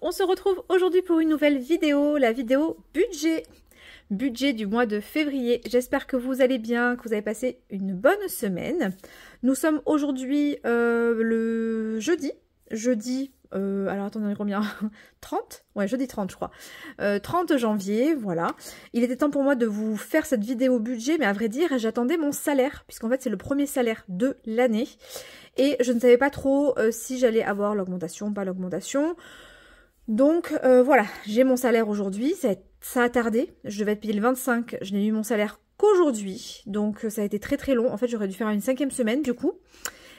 on se retrouve aujourd'hui pour une nouvelle vidéo, la vidéo budget du mois de février. J'espère que vous allez bien, que vous avez passé une bonne semaine. Nous sommes aujourd'hui le jeudi, alors attendez combien 30? Ouais, jeudi 30 je crois. 30 janvier, voilà. Il était temps pour moi de vous faire cette vidéo budget, mais à vrai dire, j'attendais mon salaire, puisqu'en fait c'est le premier salaire de l'année. Et je ne savais pas trop si j'allais avoir l'augmentation, pas l'augmentation. Donc voilà, j'ai mon salaire aujourd'hui, ça a tardé. Je devais être payée le 25, je n'ai eu mon salaire qu'aujourd'hui. Donc ça a été très très long. En fait, j'aurais dû faire une 5e semaine du coup.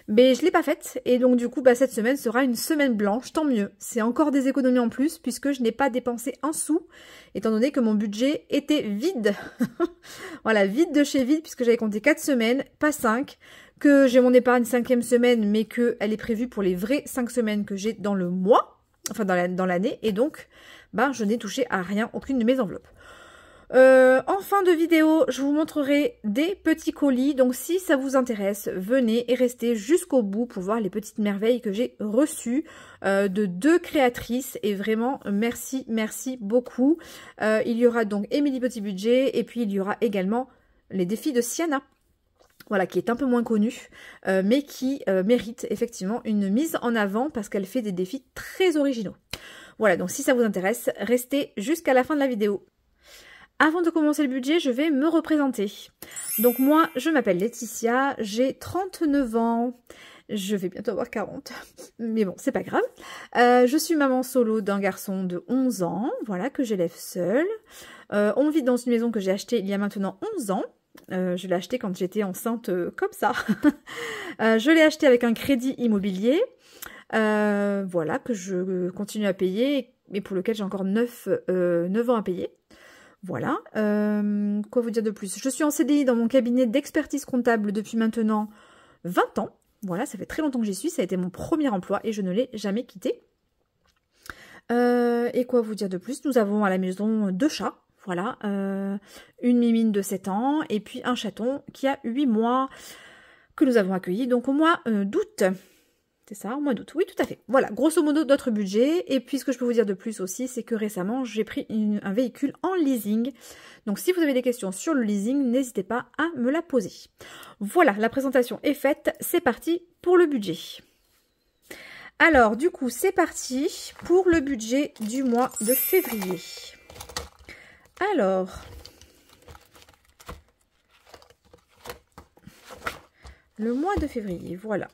Mais je ne l'ai pas faite. Et donc du coup, cette semaine sera une semaine blanche, tant mieux. C'est encore des économies en plus puisque je n'ai pas dépensé un sou. Étant donné que mon budget était vide. Voilà, vide de chez vide puisque j'avais compté 4 semaines, pas 5. Que j'ai mon épargne 5e semaine, mais qu'elle est prévue pour les vraies 5 semaines que j'ai dans le mois. Enfin dans l'année, et donc je n'ai touché à rien, aucune de mes enveloppes. En fin de vidéo, je vous montrerai des petits colis, donc si ça vous intéresse, venez et restez jusqu'au bout pour voir les petites merveilles que j'ai reçues de 2 créatrices, et vraiment merci beaucoup. Il y aura donc Émilie Petit Budget, et puis il y aura également les défis de Siana. Voilà, qui est un peu moins connue, mais qui mérite effectivement une mise en avant parce qu'elle fait des défis très originaux. Voilà, donc si ça vous intéresse, restez jusqu'à la fin de la vidéo. Avant de commencer le budget, je vais me représenter. Donc moi, je m'appelle Laetitia, j'ai 39 ans, je vais bientôt avoir 40, mais bon, c'est pas grave. Je suis maman solo d'un garçon de 11 ans, voilà, que j'élève seule. On vit dans une maison que j'ai achetée il y a maintenant 11 ans. Je l'ai acheté quand j'étais enceinte comme ça. Je l'ai acheté avec un crédit immobilier, voilà, que je continue à payer et pour lequel j'ai encore 9 ans à payer. Voilà. Quoi vous dire de plus? Je suis en CDI dans mon cabinet d'expertise comptable depuis maintenant 20 ans. Voilà, ça fait très longtemps que j'y suis. Ça a été mon premier emploi et je ne l'ai jamais quitté. Et quoi vous dire de plus? Nous avons à la maison 2 chats. Voilà, une mimine de 7 ans et puis un chaton qui a 8 mois que nous avons accueilli donc au mois d'août. C'est ça, au mois d'août, oui tout à fait. Voilà, grosso modo notre budget. Et puis ce que je peux vous dire de plus aussi, c'est que récemment j'ai pris un véhicule en leasing. Donc si vous avez des questions sur le leasing, n'hésitez pas à me la poser. Voilà, la présentation est faite, c'est parti pour le budget. Alors du coup c'est parti pour le budget du mois de février. Alors, le mois de février, voilà.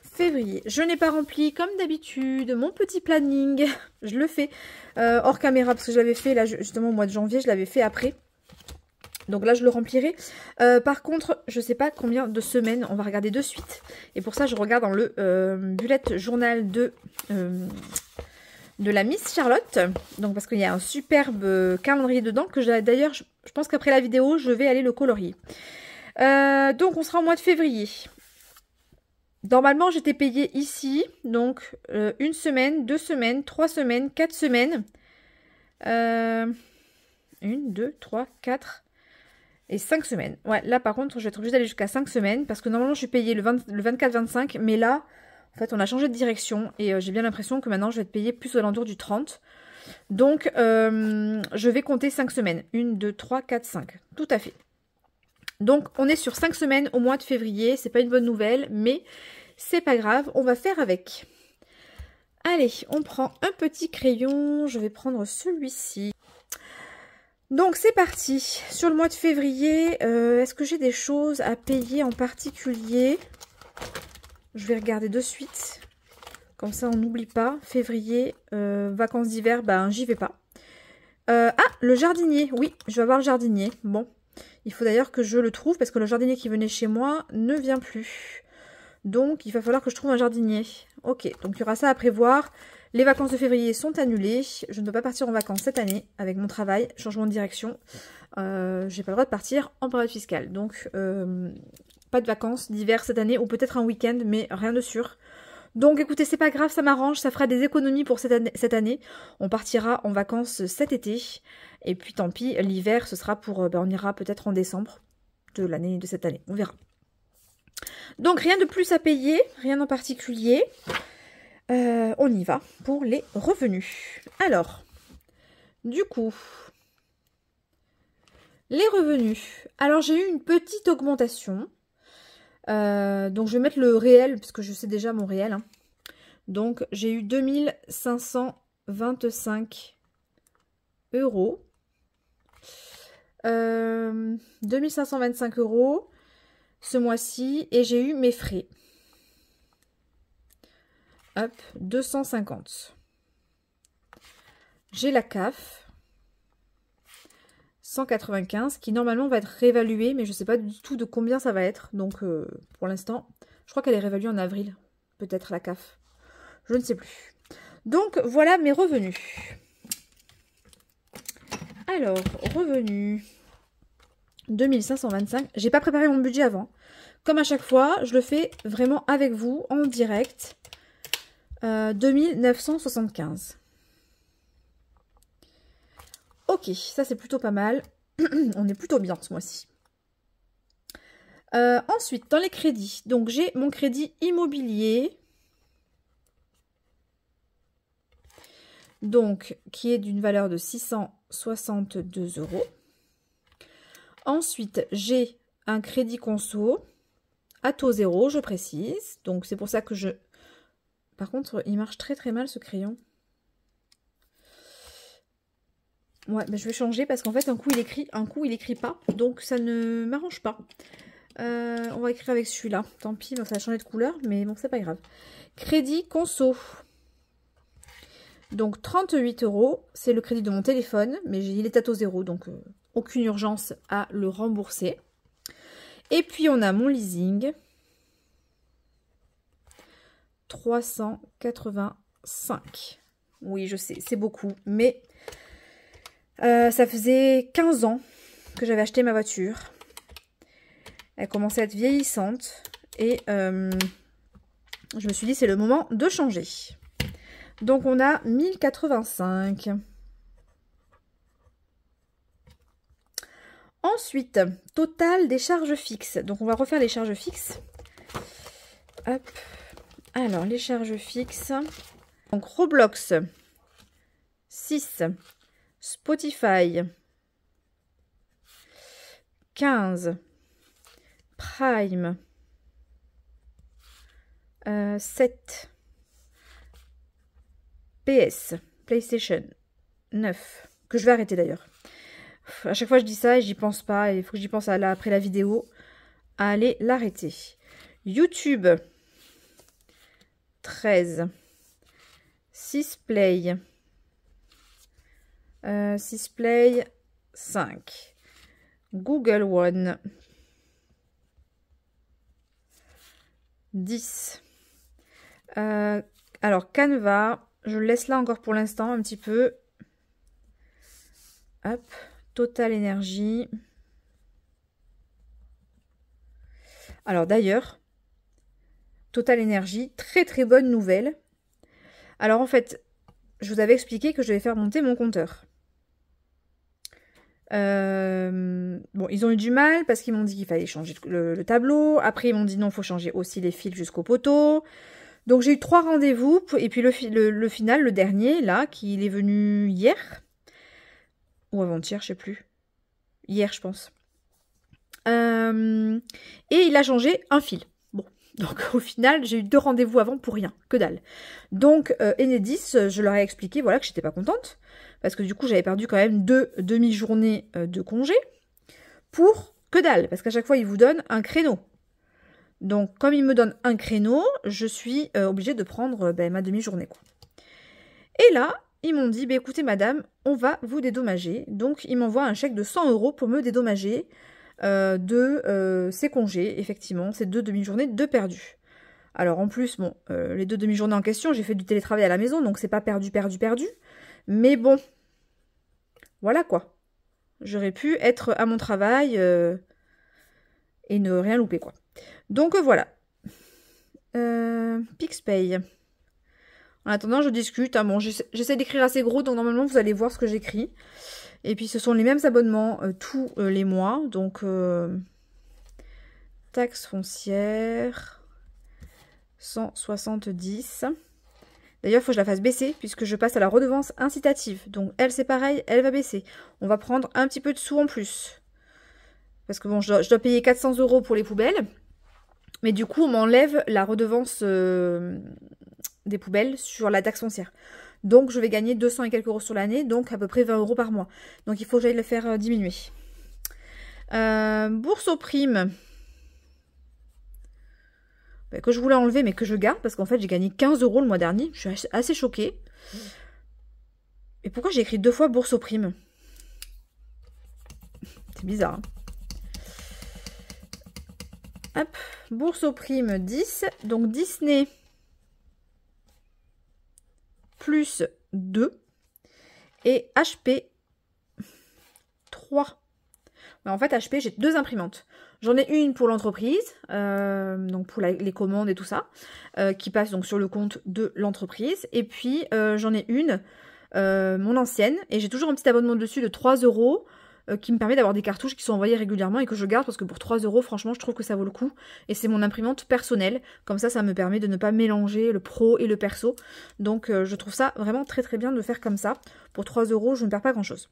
Février, je n'ai pas rempli comme d'habitude mon petit planning. Je le fais hors caméra parce que je l'avais fait là justement au mois de janvier, je l'avais fait après. Donc là je le remplirai. Par contre, je ne sais pas combien de semaines, on va regarder de suite. Et pour ça je regarde dans le bullet journal de la Miss Charlotte, donc parce qu'il y a un superbe calendrier dedans que d'ailleurs je pense qu'après la vidéo je vais aller le colorier. Donc on sera au mois de février. Normalement j'étais payée ici donc 1 semaine, 2 semaines, 3 semaines, 4 semaines, 1, 2, 3, 4 et 5 semaines. Ouais, là par contre je vais être obligée d'aller jusqu'à 5 semaines parce que normalement je suis payée le 24-25, mais là en fait, on a changé de direction et j'ai bien l'impression que maintenant, je vais être payée plus aux alentours du 30. Donc, je vais compter 5 semaines. 1, 2, 3, 4, 5. Tout à fait. Donc, on est sur 5 semaines au mois de février. C'est pas une bonne nouvelle, mais c'est pas grave. On va faire avec. Allez, on prend un petit crayon. Je vais prendre celui-ci. Donc, c'est parti. Sur le mois de février, est-ce que j'ai des choses à payer en particulier ? Je vais regarder de suite. Comme ça, on n'oublie pas. Février, vacances d'hiver, j'y vais pas. Le jardinier. Oui, je vais avoir le jardinier. Bon, il faut d'ailleurs que je le trouve parce que le jardinier qui venait chez moi ne vient plus. Donc, il va falloir que je trouve un jardinier. Ok, donc il y aura ça à prévoir. Les vacances de février sont annulées. Je ne peux pas partir en vacances cette année avec mon travail. Changement de direction. J'ai pas le droit de partir en période fiscale. Donc, pas de vacances d'hiver cette année, ou peut-être un week-end, mais rien de sûr. Donc écoutez, c'est pas grave, ça m'arrange, ça fera des économies pour cette année. On partira en vacances cet été, et puis tant pis, l'hiver, ce sera pour, on ira peut-être en décembre de cette année, on verra. Donc rien de plus à payer, rien en particulier. On y va pour les revenus. Alors, du coup, les revenus. Alors, j'ai eu une petite augmentation. Donc, je vais mettre le réel, parce que je sais déjà mon réel. Hein. Donc, j'ai eu 2525 euros. 2525 euros ce mois-ci. Et j'ai eu mes frais. Hop, 250. J'ai la CAF. 195 qui normalement va être réévaluée, mais je ne sais pas du tout de combien ça va être. Donc pour l'instant, je crois qu'elle est réévaluée en avril. Peut-être la CAF. Je ne sais plus. Donc voilà mes revenus. Alors, revenus. 2525. J'ai pas préparé mon budget avant. Comme à chaque fois, je le fais vraiment avec vous, en direct. 2975. Ok, ça c'est plutôt pas mal. On est plutôt bien ce mois-ci. Ensuite, dans les crédits, donc j'ai mon crédit immobilier. Donc, qui est d'une valeur de 662 euros. Ensuite, j'ai un crédit conso à taux zéro, je précise. Donc, c'est pour ça que je... Par contre, il marche très très mal ce crayon. Ouais, mais je vais changer parce qu'en fait, un coup il écrit pas. Donc, ça ne m'arrange pas. On va écrire avec celui-là. Tant pis, ça va changer de couleur, mais bon, c'est pas grave. Crédit conso. Donc, 38 euros. C'est le crédit de mon téléphone, mais il est à taux zéro, donc aucune urgence à le rembourser. Et puis, on a mon leasing. 385. Oui, je sais, c'est beaucoup, mais ça faisait 15 ans que j'avais acheté ma voiture. Elle commençait à être vieillissante et je me suis dit c'est le moment de changer. Donc on a 1085. Ensuite, total des charges fixes. Donc on va refaire les charges fixes. Hop. Alors, les charges fixes. Donc, Roblox, 6. Spotify, 15. Prime, 7. PS, PlayStation, 9. Que je vais arrêter d'ailleurs. À chaque fois, je dis ça et j'y pense pas. Il faut que j'y pense après la vidéo. À aller l'arrêter. YouTube, 13. 6 Play. 6 Play, 5. Google One, 10. Alors, Canva, je le laisse là encore pour l'instant, un petit peu. Hop, Total Énergie. Alors, d'ailleurs, Total Énergie, très très bonne nouvelle. Alors, en fait, je vous avais expliqué que je vais faire monter mon compteur. Bon, ils ont eu du mal parce qu'ils m'ont dit qu'il fallait changer le tableau. Après, ils m'ont dit non, il faut changer aussi les fils jusqu'au poteau. Donc, j'ai eu 3 rendez-vous. Et puis, le final, le dernier, là, qui est venu hier. Ou avant-hier, je sais plus. Hier, je pense. Et il a changé un fil. Bon, donc au final, j'ai eu 2 rendez-vous avant pour rien, que dalle. Donc, Enedis, je leur ai expliqué, voilà, que j'étais pas contente. Parce que du coup, j'avais perdu quand même 2 demi-journées de congé. Pour que dalle. Parce qu'à chaque fois, ils vous donnent un créneau. Donc, comme ils me donnent un créneau, je suis obligée de prendre ma demi-journée, quoi. Et là, ils m'ont dit, écoutez, madame, on va vous dédommager. Donc, ils m'envoient un chèque de 100 € pour me dédommager de ces congés. Effectivement, ces 2 demi-journées de perdu. Alors, en plus, bon, les 2 demi-journées en question, j'ai fait du télétravail à la maison, donc c'est pas perdu. Mais bon, voilà quoi. J'aurais pu être à mon travail et ne rien louper, quoi. Donc, voilà. PixPay. En attendant, je discute. Bon, j'essaie d'écrire assez gros, donc normalement, vous allez voir ce que j'écris. Et puis, ce sont les mêmes abonnements tous les mois. Donc, taxe foncière, 170. D'ailleurs, il faut que je la fasse baisser puisque je passe à la redevance incitative. Donc elle, c'est pareil, elle va baisser. On va prendre un petit peu de sous en plus. Parce que bon, je dois payer 400 € pour les poubelles. Mais du coup, on m'enlève la redevance des poubelles sur la taxe foncière. Donc je vais gagner 200 et quelques euros sur l'année, donc à peu près 20 € par mois. Donc il faut que j'aille le faire diminuer. Bourse aux primes. Que je voulais enlever, mais que je garde, parce qu'en fait, j'ai gagné 15 € le mois dernier. Je suis assez choquée. Et pourquoi j'ai écrit 2 fois bourse aux primes? C'est bizarre. Hein. Hop, bourse aux primes 10. Donc Disney plus 2. Et HP 3. Mais en fait, HP, j'ai 2 imprimantes. J'en ai une pour l'entreprise, donc pour les commandes et tout ça, qui passe donc sur le compte de l'entreprise. Et puis, j'en ai une, mon ancienne, et j'ai toujours un petit abonnement dessus de 3 € qui me permet d'avoir des cartouches qui sont envoyées régulièrement et que je garde parce que pour 3 €, franchement, je trouve que ça vaut le coup. Et c'est mon imprimante personnelle. Comme ça me permet de ne pas mélanger le pro et le perso. Donc, je trouve ça vraiment très très bien de faire comme ça. Pour 3 €, je ne perds pas grand-chose.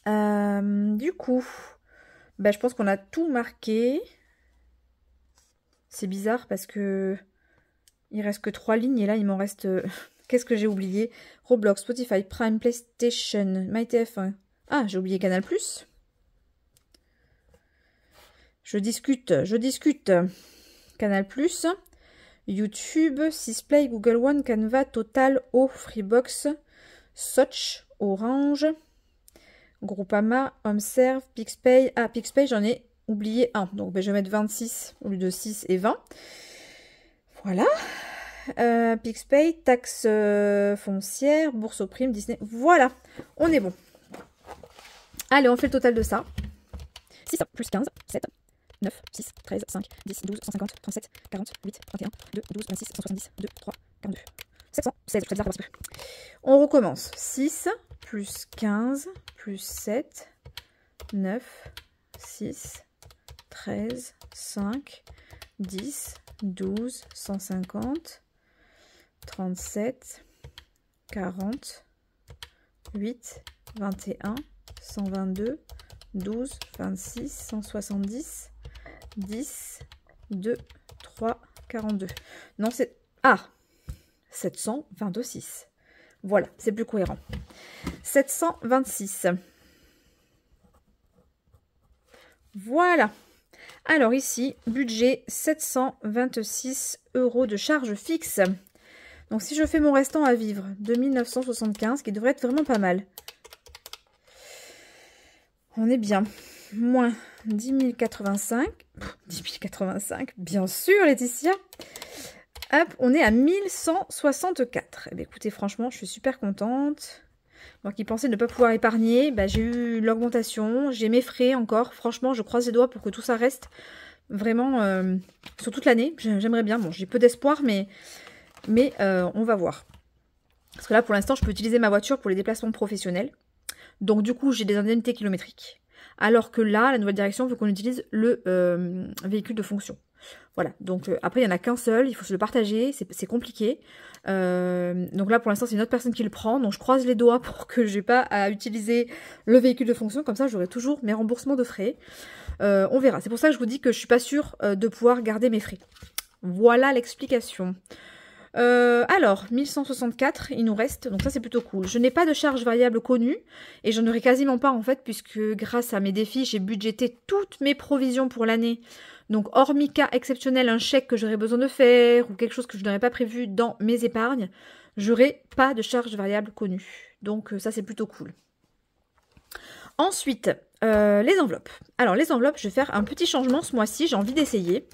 Du coup... Ben, je pense qu'on a tout marqué. C'est bizarre parce que il reste que 3 lignes et là il m'en reste... Qu'est-ce que j'ai oublié? Roblox, Spotify, Prime, PlayStation, MyTF1. Ah, j'ai oublié Canal+. Je discute. Canal+, YouTube, Sisplay, Google One, Canva, Total, O, Freebox, Soch, Orange... Groupama, HomeServe, PixPay. Ah, PixPay, j'en ai oublié un. Donc, ben, je vais mettre 26 au lieu de 6 et 20. Voilà. PixPay, taxe foncière, bourse aux primes, Disney. Voilà. On est bon. Allez, on fait le total de ça. 6 plus 15, 7, 9, 6, 13, 5, 10, 12, 150, 37, 40, 8, 31, 2, 12, 26, 170, 2, 3, 42. 716, je vais dire parce que... On recommence. 6 plus 15 plus 7, 9, 6, 13, 5, 10, 12, 150, 37, 40, 8, 21, 122, 12, 26, 170, 10, 2, 3, 42. Non, c'est... Ah 726. Voilà, c'est plus cohérent. 726. Voilà. Alors ici, budget 726 € de charges fixes. Donc si je fais mon restant à vivre, 2975, qui devrait être vraiment pas mal. On est bien. Moins 10 085. 10 085, bien sûr Laetitia. Hop, on est à 1164. Eh bien, écoutez, franchement, je suis super contente. Moi qui pensais ne pas pouvoir épargner, bah, j'ai eu l'augmentation, j'ai mes frais encore. Franchement, je croise les doigts pour que tout ça reste vraiment sur toute l'année. J'aimerais bien. Bon, j'ai peu d'espoir, mais on va voir. Parce que là, pour l'instant, je peux utiliser ma voiture pour les déplacements professionnels. Donc, du coup, j'ai des indemnités kilométriques. Alors que là, la nouvelle direction veut qu'on utilise le véhicule de fonction. Voilà, donc après il n'y en a qu'un seul, il faut se le partager, c'est compliqué. Donc là pour l'instant c'est une autre personne qui le prend, donc je croise les doigts pour que j'ai pas à utiliser le véhicule de fonction, comme ça j'aurai toujours mes remboursements de frais. On verra, c'est pour ça que je vous dis que je suis pas sûre de pouvoir garder mes frais. Voilà l'explication. Alors, 1164, il nous reste, donc ça c'est plutôt cool. Je n'ai pas de charge variable connue, et j'en aurai quasiment pas en fait, puisque grâce à mes défis, j'ai budgété toutes mes provisions pour l'année. Donc, hormis cas exceptionnel, un chèque que j'aurais besoin de faire, ou quelque chose que je n'aurais pas prévu dans mes épargnes, j'aurai pas de charge variable connue. Donc, ça c'est plutôt cool. Ensuite, les enveloppes. Alors, les enveloppes, je vais faire un petit changement ce mois-ci, j'ai envie d'essayer.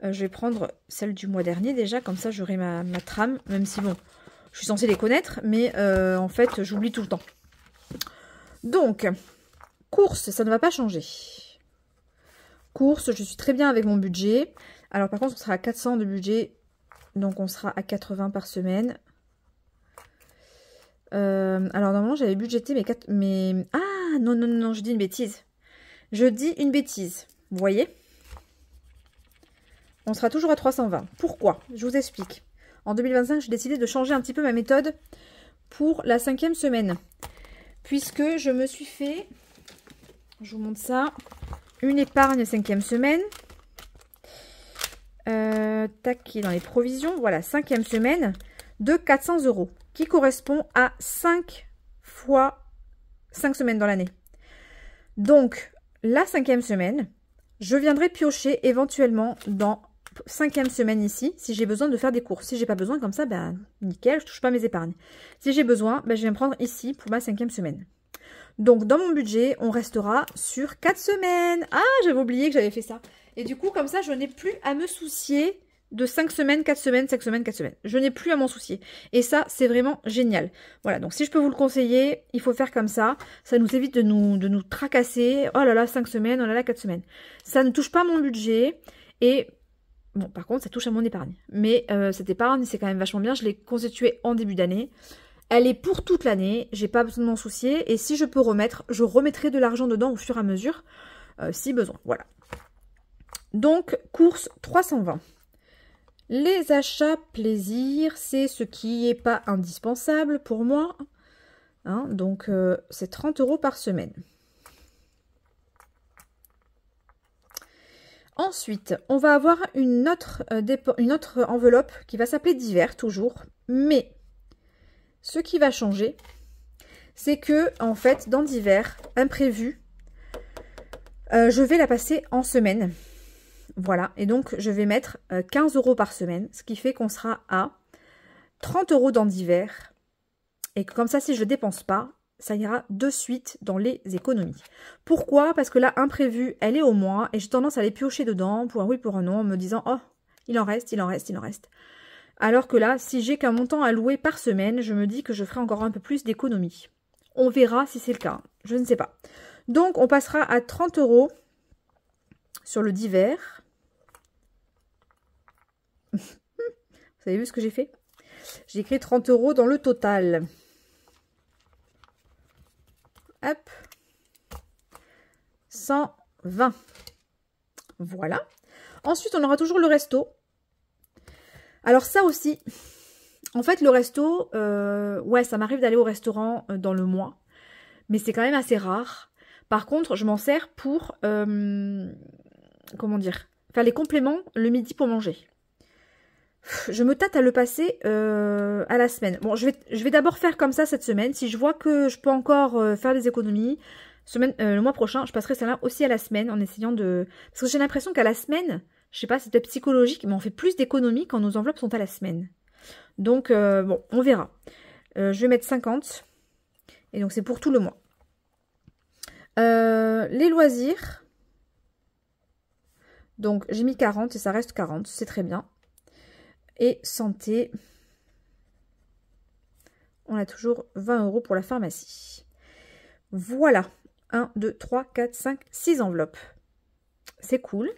Je vais prendre celle du mois dernier déjà, comme ça j'aurai ma trame, même si bon, je suis censée les connaître, mais en fait j'oublie tout le temps. Donc, courses, ça ne va pas changer. Courses, je suis très bien avec mon budget. Alors par contre, on sera à 400 de budget, donc on sera à 80 par semaine. Alors normalement j'avais budgété mes... Ah non, non, non, je dis une bêtise. Je dis une bêtise, vous voyez ? On sera toujours à 320. Pourquoi? Je vous explique. En 2025, j'ai décidé de changer un petit peu ma méthode pour la 5e semaine. Puisque je me suis fait, je vous montre ça, une épargne 5e semaine. Tac, qui est dans les provisions. Voilà, 5e semaine de 400 € qui correspond à 5 fois 5 semaines dans l'année. Donc, la 5e semaine, je viendrai piocher éventuellement dans 5e semaine ici, si j'ai besoin de faire des courses. Si j'ai pas besoin, comme ça, ben nickel, je touche pas mes épargnes. Si j'ai besoin, ben, je vais me prendre ici pour ma 5e semaine. Donc, dans mon budget, on restera sur 4 semaines. Ah, j'avais oublié que j'avais fait ça. Et du coup, comme ça, je n'ai plus à me soucier de 5 semaines, 4 semaines, 5 semaines, 4 semaines. Je n'ai plus à m'en soucier. Et ça, c'est vraiment génial. Voilà, donc si je peux vous le conseiller, il faut faire comme ça. Ça nous évite de nous tracasser. Oh là là, 5 semaines, oh là là, 4 semaines. Ça ne touche pas mon budget. Et bon, par contre, ça touche à mon épargne. Mais cette épargne, c'est quand même vachement bien. Je l'ai constituée en début d'année. Elle est pour toute l'année. J'ai pas besoin de m'en soucier. Et si je peux remettre, je remettrai de l'argent dedans au fur et à mesure, si besoin. Voilà. Donc, course 320. Les achats plaisir, c'est ce qui n'est pas indispensable pour moi. Hein, donc, c'est 30 € par semaine. Ensuite, on va avoir une autre enveloppe qui va s'appeler divers, toujours. Mais, ce qui va changer, c'est que, en fait, dans divers, imprévu, je vais la passer en semaine. Voilà, et donc je vais mettre 15 € par semaine, ce qui fait qu'on sera à 30 € dans divers. Et que comme ça, si je ne dépense pas, ça ira de suite dans les économies. Pourquoi? Parce que là, imprévu, elle est au mois, et j'ai tendance à les piocher dedans, pour un oui, pour un non, en me disant, oh, il en reste, il en reste, il en reste. Alors que là, si j'ai qu'un montant à louer par semaine, je me dis que je ferai encore un peu plus d'économies. On verra si c'est le cas, je ne sais pas. Donc, on passera à 30 € sur le divers. Vous avez vu ce que j'ai fait? J'ai écrit 30 € dans le total. Hop. 120. Voilà. Ensuite, on aura toujours le resto. Alors ça aussi, en fait, le resto, ouais, ça m'arrive d'aller au restaurant dans le mois. Mais c'est quand même assez rare. Par contre, je m'en sers pour, comment dire, faire les compléments le midi pour manger. Je me tâte à le passer à la semaine. Bon, je vais d'abord faire comme ça cette semaine. Si je vois que je peux encore faire des économies, le mois prochain, je passerai celle-là aussi à la semaine en essayant de... Parce que j'ai l'impression qu'à la semaine, je sais pas, c'est peut-être psychologique, mais on fait plus d'économies quand nos enveloppes sont à la semaine. Donc, bon, on verra. Je vais mettre 50. Et donc, c'est pour tout le mois. Les loisirs. Donc, j'ai mis 40 et ça reste 40. C'est très bien. Et santé, on a toujours 20 € pour la pharmacie. Voilà, 1, 2, 3, 4, 5, 6 enveloppes. C'est cool.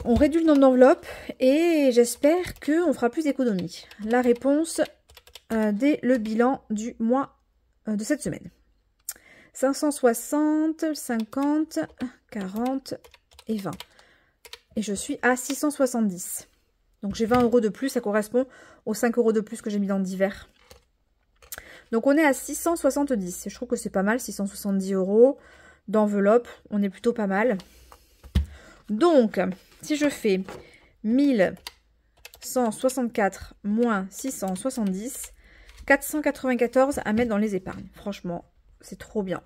On réduit le nombre d'enveloppes et j'espère qu'on fera plus d'économies. La réponse dès le bilan du mois de cette semaine. 560, 50, 40 et 20. Et je suis à 670. Donc j'ai 20 € de plus, ça correspond aux 5 € de plus que j'ai mis dans le divers. Donc on est à 670. Je trouve que c'est pas mal, 670 € d'enveloppe. On est plutôt pas mal. Donc, si je fais 1164 moins 670, 494 à mettre dans les épargnes. Franchement, c'est trop bien.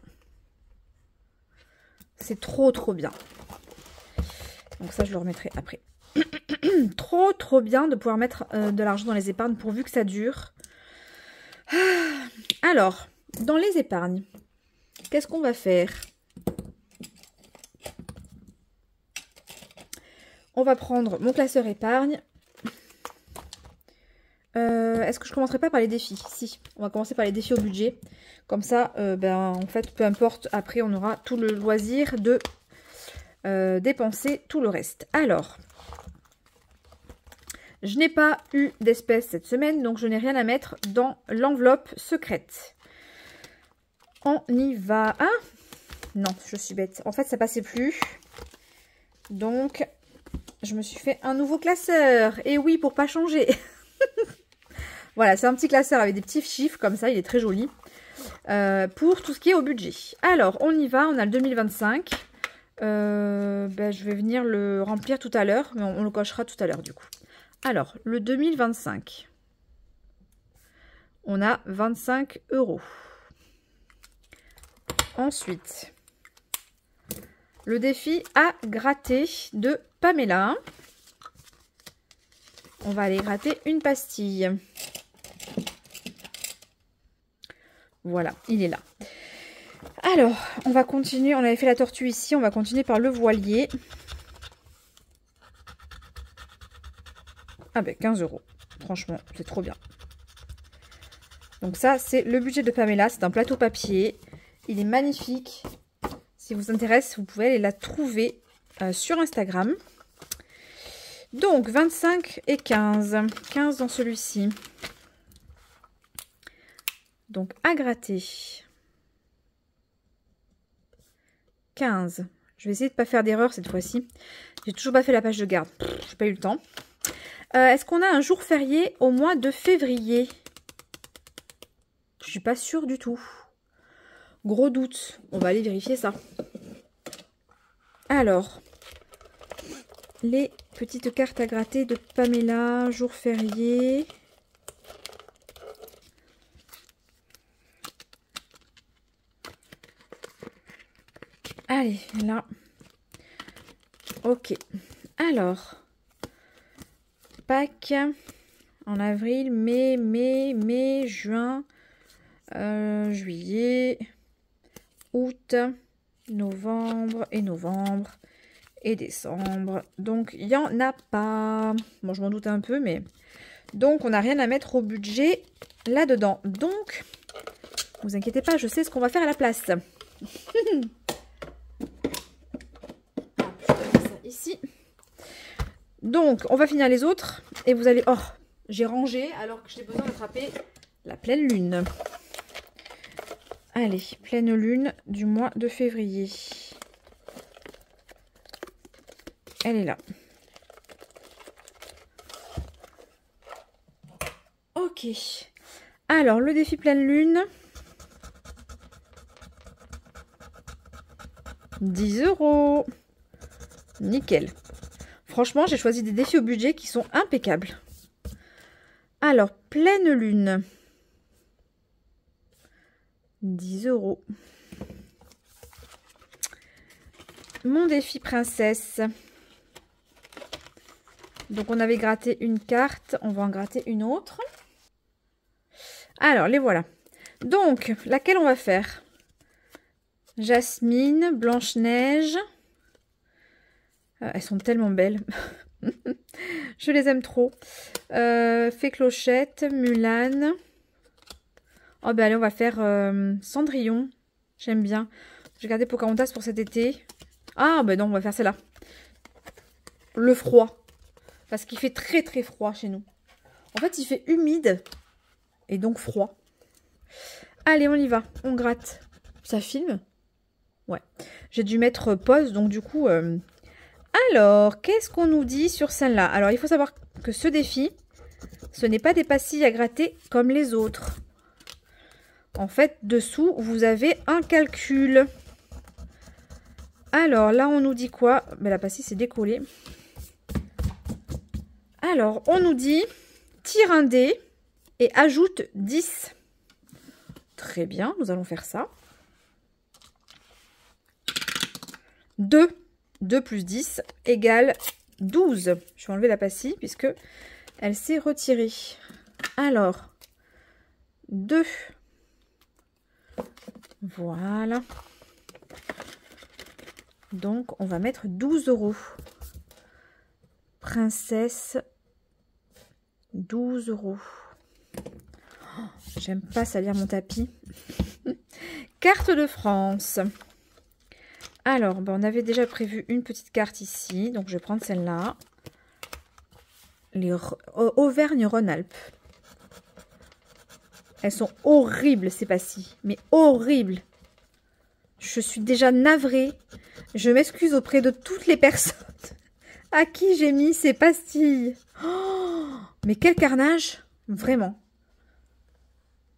C'est trop bien. Donc ça, je le remettrai après. Trop bien de pouvoir mettre de l'argent dans les épargnes pourvu que ça dure. Alors, dans les épargnes, qu'est-ce qu'on va faire? On va prendre mon classeur épargne. Est-ce que je commencerai pas par les défis? Si, on va commencer par les défis au budget. Comme ça, en fait, peu importe, après on aura tout le loisir de dépenser tout le reste. Alors, je n'ai pas eu d'espèces cette semaine, donc je n'ai rien à mettre dans l'enveloppe secrète. On y va. Ah non, je suis bête. En fait, ça passait plus. Donc, je me suis fait un nouveau classeur. Et oui, pour pas changer. Voilà, c'est un petit classeur avec des petits chiffres comme ça, il est très joli. Pour tout ce qui est au budget. Alors, on y va, on a le 2025. Je vais venir le remplir tout à l'heure, mais on le cochera tout à l'heure du coup. Alors, le 2025. On a 25 €. Ensuite, le défi à gratter de Pamela. On va aller gratter une pastille. Voilà, il est là. Alors, on va continuer. On avait fait la tortue ici. On va continuer par le voilier. Ah ben, 15 €. Franchement, c'est trop bien. Donc ça, c'est le budget de Pamela. C'est un plateau papier. Il est magnifique. Si vous intéresse, vous pouvez aller la trouver sur Instagram. Donc, 25 et 15. 15 dans celui-ci. Donc, à gratter. 15. Je vais essayer de ne pas faire d'erreur cette fois-ci. J'ai toujours pas fait la page de garde. J'ai pas eu le temps. Est-ce qu'on a un jour férié au mois de février? Je suis pas sûre du tout. Gros doute. On va aller vérifier ça. Alors, les petites cartes à gratter de Pamela, jour férié. Allez, là. Ok. Alors, Pâques en avril, mai, juin, juillet, août, novembre et décembre. Donc, il n'y en a pas. Bon, je m'en doute un peu, mais... Donc, on n'a rien à mettre au budget là-dedans. Donc, vous inquiétez pas, je sais ce qu'on va faire à la place. Ici. Donc, on va finir les autres. Et vous allez... Oh, j'ai rangé alors que j'ai besoin d'attraper la pleine lune. Allez, pleine lune du mois de février. Elle est là. Ok. Alors, le défi pleine lune. 10 €. Nickel. Franchement, j'ai choisi des défis au budget qui sont impeccables. Alors, pleine lune. 10 €. Mon défi princesse. Donc, on avait gratté une carte. On va en gratter une autre. Alors, les voilà. Donc, laquelle on va faire? Jasmine, Blanche-Neige. Elles sont tellement belles. Je les aime trop. Fée Clochette, Mulan. Oh ben allez, on va faire Cendrillon. J'aime bien. J'ai gardé Pocahontas pour cet été. Ah ben non, on va faire celle-là. Le froid. Parce qu'il fait très très froid chez nous. En fait, il fait humide. Et donc froid. Allez, on y va. On gratte. Ça filme? Ouais. J'ai dû mettre pause, donc du coup... Alors, qu'est-ce qu'on nous dit sur celle-là? Alors, il faut savoir que ce défi, ce n'est pas des pastilles à gratter comme les autres. En fait, dessous, vous avez un calcul. Alors, là, on nous dit quoi? Ben, la pastille s'est décollée. Alors, on nous dit, tire un dé et ajoute 10. Très bien, nous allons faire ça. 2. 2 plus 10 égale 12. Je vais enlever la pastille puisque elle s'est retirée. Alors, 2. Voilà. Donc, on va mettre 12 €. Princesse, 12 €. Oh, j'aime pas salir mon tapis. Carte de France. Alors, ben, on avait déjà prévu une petite carte ici. Donc, je vais prendre celle-là. Les Auvergne-Rhône-Alpes. Elles sont horribles, ces pastilles. Mais horribles. Je suis déjà navrée. Je m'excuse auprès de toutes les personnes À qui j'ai mis ces pastilles? Oh, mais quel carnage! Vraiment.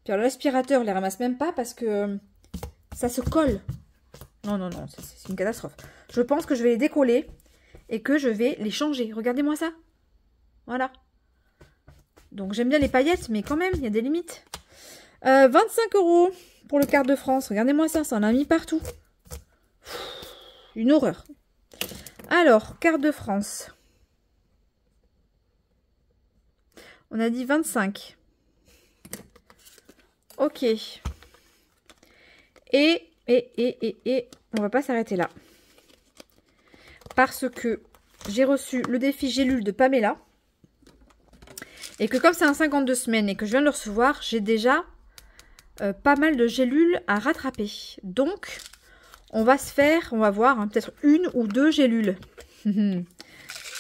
Puis l'aspirateur, les ramasse même pas parce que ça se colle. Non, non, non, c'est une catastrophe. Je pense que je vais les décoller et que je vais les changer. Regardez-moi ça. Voilà. Donc j'aime bien les paillettes, mais quand même, il y a des limites. 25 € pour le quart de France. Regardez-moi ça, ça en a mis partout. Une horreur. Alors, quart de France. On a dit 25. Ok. Et on va pas s'arrêter là. Parce que j'ai reçu le défi gélule de Pamela. Et que comme c'est un 52 semaines et que je viens de le recevoir, j'ai déjà pas mal de gélules à rattraper. Donc, on va se faire, on va voir, hein, peut-être 1 ou 2 gélules.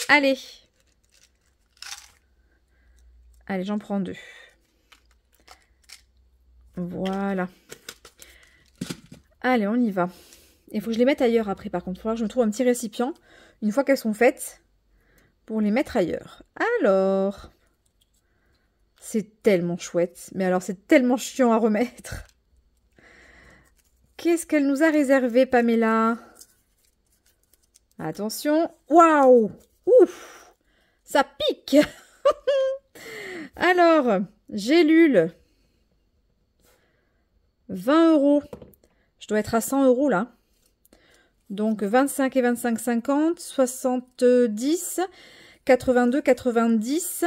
Allez. Allez, j'en prends 2. Voilà. Allez, on y va. Il faut que je les mette ailleurs après, par contre. Il va falloir que je me trouve un petit récipient, une fois qu'elles sont faites, pour les mettre ailleurs. Alors, c'est tellement chouette. Mais alors, c'est tellement chiant à remettre. Qu'est-ce qu'elle nous a réservé, Pamela? Attention. Waouh! Ouf! Ça pique! Alors, gélule. 20 €. Je dois être à 100 € là. Donc 25 et 25, 50, 70, 82, 90,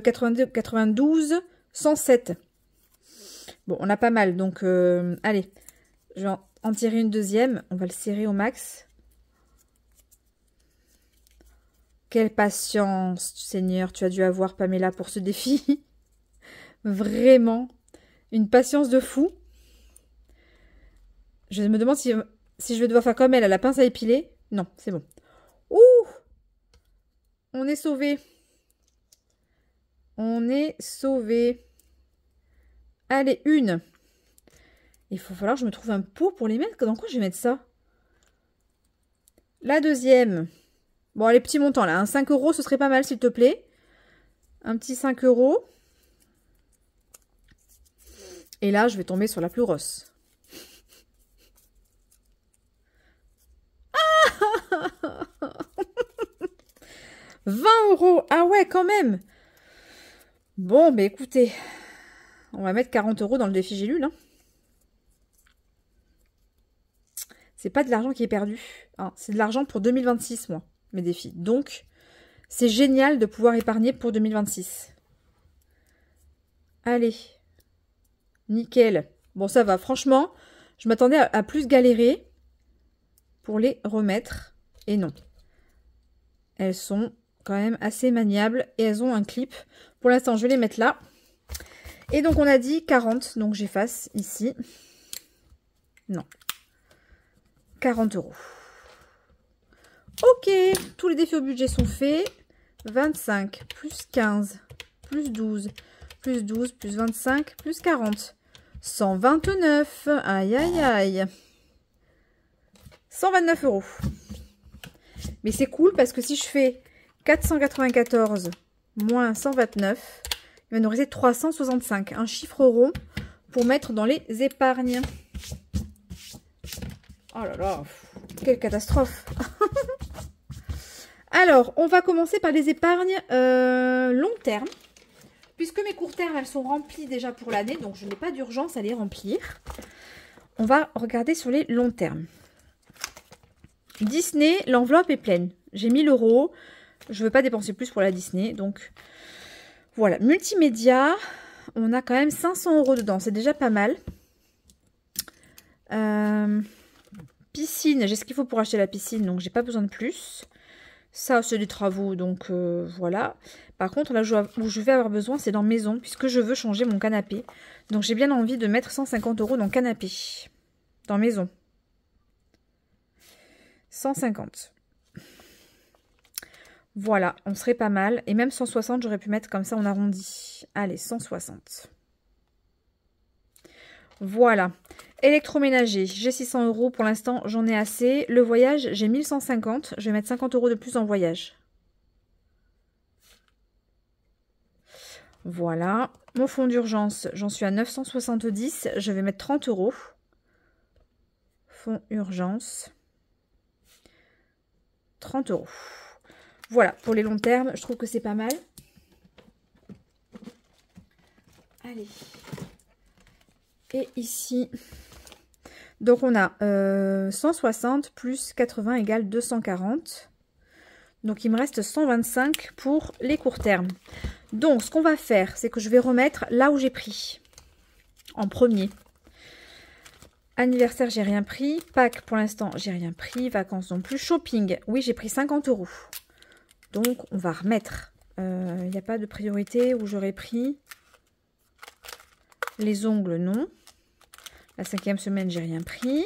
82, 92, 107. Bon, on a pas mal. Donc, allez, je vais en tirer une deuxième. On va le serrer au max. Quelle patience, Seigneur, tu as dû avoir, Pamela, pour ce défi. Vraiment, une patience de fou. Je me demande si je vais devoir faire comme elle, à la pince à épiler. Non, c'est bon. Ouh! On est sauvé. On est sauvé. Allez, une. Il faut falloir que je me trouve un pot pour les mettre. Dans quoi je vais mettre ça? La deuxième. Bon, les petits montants là. 5 €, ce serait pas mal, s'il te plaît. Un petit 5 €. Et là, je vais tomber sur la plus grosse. 20 €. Ah ouais, quand même. Bon, bah écoutez, on va mettre 40 € dans le défi gélule. Hein. C'est pas de l'argent qui est perdu. Hein. C'est de l'argent pour 2026, moi, mes défis. Donc, c'est génial de pouvoir épargner pour 2026. Allez. Nickel. Bon, ça va. Franchement, je m'attendais à plus galérer pour les remettre. Et non. Elles sont quand même assez maniables et elles ont un clip. Pour l'instant, je vais les mettre là. Et donc, on a dit 40. Donc, j'efface ici. Non. 40 €. Ok. Tous les défis au budget sont faits. 25 plus 15 plus 12 plus 12 plus 25 plus 40. 129. Aïe, aïe, aïe. 129 €. Mais c'est cool parce que si je fais 494 moins 129, il va nous rester 365. Un chiffre rond pour mettre dans les épargnes. Oh là là, quelle catastrophe. Alors, on va commencer par les épargnes long terme. Puisque mes courts termes, elles sont remplies déjà pour l'année, donc je n'ai pas d'urgence à les remplir. On va regarder sur les longs termes. Disney, l'enveloppe est pleine. J'ai 1000 €. Je ne veux pas dépenser plus pour la Disney. Donc, voilà. Multimédia, on a quand même 500 € dedans. C'est déjà pas mal. Piscine, j'ai ce qu'il faut pour acheter la piscine. Donc, j'ai pas besoin de plus. Ça, c'est des travaux. Donc, voilà. Par contre, là où je vais avoir besoin, c'est dans maison. Puisque je veux changer mon canapé. Donc, j'ai bien envie de mettre 150 € dans le canapé. Dans maison. 150. Voilà, on serait pas mal. Et même 160, j'aurais pu mettre comme ça, on arrondit. Allez, 160. Voilà. Électroménager, j'ai 600 € pour l'instant, j'en ai assez. Le voyage, j'ai 1150. Je vais mettre 50 € de plus en voyage. Voilà. Mon fonds d'urgence, j'en suis à 970. Je vais mettre 30 €. Fonds urgence. 30 €. Voilà, pour les longs termes, je trouve que c'est pas mal. Allez. Et ici, donc on a 160 plus 80 égale 240. Donc il me reste 125 pour les courts termes. Donc ce qu'on va faire, c'est que je vais remettre là où j'ai pris. En premier. Anniversaire, j'ai rien pris. Pâques, pour l'instant, j'ai rien pris. Vacances non plus. Shopping, oui, j'ai pris 50 €. Donc on va remettre. Il n'y a pas de priorité où j'aurais pris. Les ongles, non. La 5e semaine, j'ai rien pris.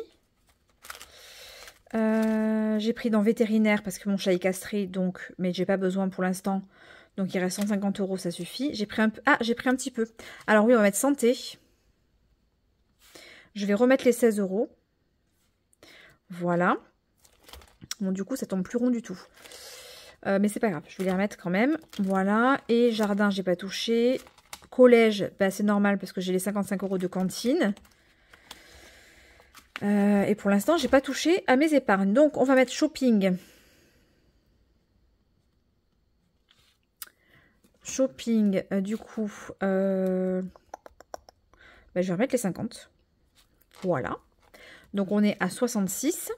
J'ai pris dans vétérinaire parce que mon chat est castré, donc, mais j'ai pas besoin pour l'instant. Donc il reste 150 €, ça suffit. J'ai pris un peu. Ah, j'ai pris un petit peu. Alors oui, on va mettre santé. Je vais remettre les 16 €. Voilà. Bon, du coup, ça tombe plus rond du tout. Mais c'est pas grave, je vais les remettre quand même. Voilà. Et jardin, j'ai pas touché. Collège, bah, c'est normal parce que j'ai les 55 € de cantine. Et pour l'instant, j'ai pas touché à mes épargnes. Donc, on va mettre shopping. Shopping, du coup, bah, je vais remettre les 50. Voilà. Donc, on est à 66.